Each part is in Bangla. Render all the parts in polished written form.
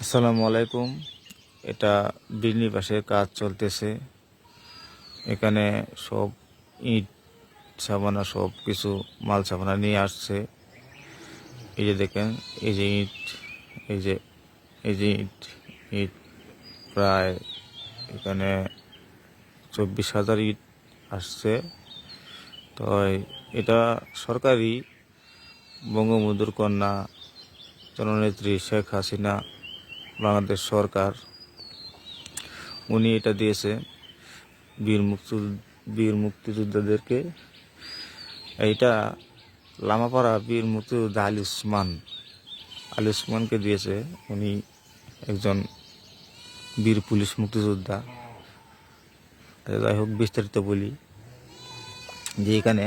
আসসালামু আলাইকুম। এটা বিল্ডিং পাশের কাজ চলতেছে। এখানে সব ইট সাবানা সব কিছু মাল সাবানা নিয়ে আসছে। এই যে দেখেন, এই যে ইট, এই যে এই যে ইট ইট প্রায় এখানে 24,000 ইট আসছে। তো এটা সরকারি বঙ্গবন্ধুর কন্যা জননেত্রী শেখ হাসিনা, বাংলাদেশ সরকার, উনি এটা দিয়েছে বীর মুক্তিযোদ্ধাদেরকে। এইটা লামাপাড়া বীর মুক্তিযোদ্ধা আলী উসমানকে দিয়েছে। উনি একজন বীর পুলিশ মুক্তিযোদ্ধা। যাই হোক, বিস্তারিত বলি যে এখানে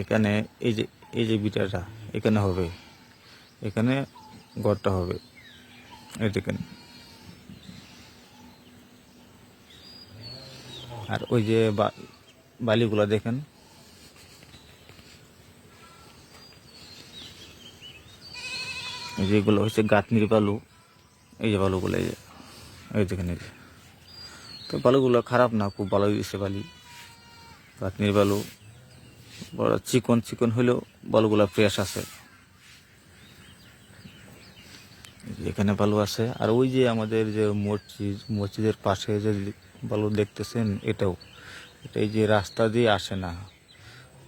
এখানে এই যে বিটাটা এখানে হবে, এখানে ঘরটা হবে। এই দেখেন, আর ওই যে বালিগুলা দেখেন, এই যেগুলো হচ্ছে গাঁথনির বালু। এই যে বালুগুলো, এই দেখেন, এই যে, তো বালুগুলো খারাপ না, খুব ভালো দিচ্ছে বালি। গাঁথনির বালু বড় চিকন চিকন হলেও বালুগুলা ফ্রেশ আছে। এখানে বালু আছে। আর ওই যে আমাদের যে মসজিদের পাশে যে বালু দেখতেছেন, এটা এই যে রাস্তা দিয়ে আসে না,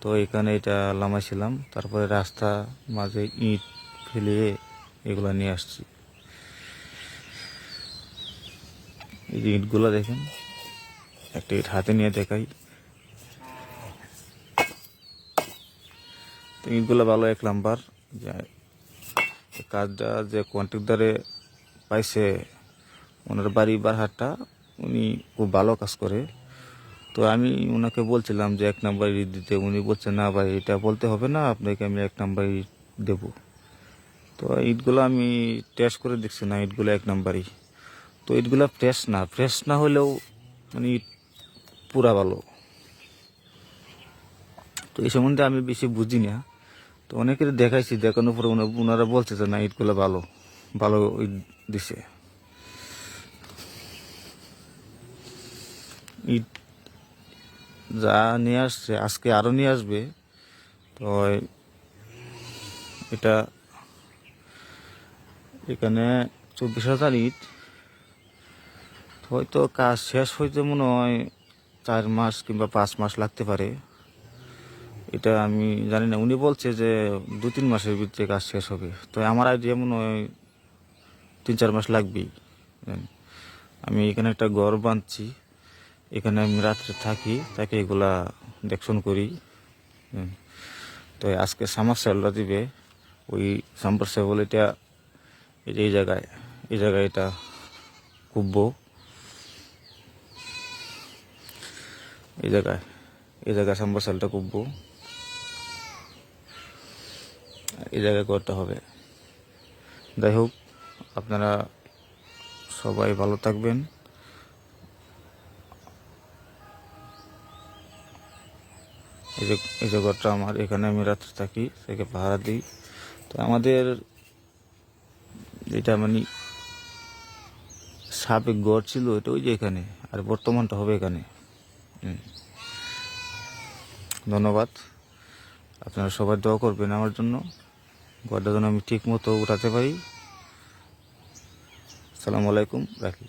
তো এখানে এটা লামাইছিলাম। তারপরে রাস্তা মাঝে ইট ফেলে এগুলা নিয়ে আসছি। এই যে ইটগুলো দেখেন, একটা ইট হাতে নিয়ে দেখাই। তো ইটগুলো ভালো, 1 নাম্বার। কাজটা যে কন্ট্রাক্টরে পাইছে, ওনার বাড়ি বারহাট্টা, উনি খুব ভালো কাজ করে। তো আমি ওনাকে বলছিলাম যে 1 নাম্বার ইট দিতে। উনি বলছে, না ভাই, এটা বলতে হবে না, আপনাকে আমি 1 নাম্বার ইট দেবো। তো ইটগুলো আমি টেস্ট করে দেখছি, না, ইটগুলো 1 নাম্বারই। তো ইটগুলো ফ্রেশ না হলেও মানে ইট পুরা ভালো। তো এই সম্বন্ধে আমি বেশি বুঝি না। তো অনেকের দেখাইছি, দেখানোর পরে ওনারা বলছে যে না, ইটগুলো ভালো ভালো ইট দিছে। ইট যা নিয়ে আসছে, আজকে আরও নিয়ে আসবে। তো এটা এখানে 24,000 ইট। হয়তো কাজ শেষ হইতে মনে হয় 4 মাস কিংবা 5 মাস লাগতে পারে। এটা আমি জানি না। উনি বলছে যে 2-3 মাসের ভিতরে কাজ শেষ হবে। তো আমার আইডিয়া মনে হয় 3-4 মাস লাগবেই। আমি এখানে একটা ঘর বাঁধছি, এখানে আমি রাত্রে থাকি এগুলা দেখশন করি। তো আজকে সামারসেবলটা দিবে। ওই সামারসেবল এটা এই জায়গায় এটা কুববো। এই জায়গায় সামারসেবলটা কুববো। এই জায়গায় করতে হবে। যাই হোক, আপনারা সবাই ভালো থাকবেন। এই যে ঘরটা আমার, এখানে আমি রাত্রে থাকি, থেকে পাহারা দিই। তো আমাদের যেটা মানে সাবেক ঘর ছিল, এটা ওই যে এখানে, আর বর্তমানটা হবে এখানে। ধন্যবাদ। আপনারা সবাই দোয়া করবেন আমার জন্য, ঘরটা যেন আমি ঠিক মতো উঠাতে পারি। আসসালামু আলাইকুম, রাখি।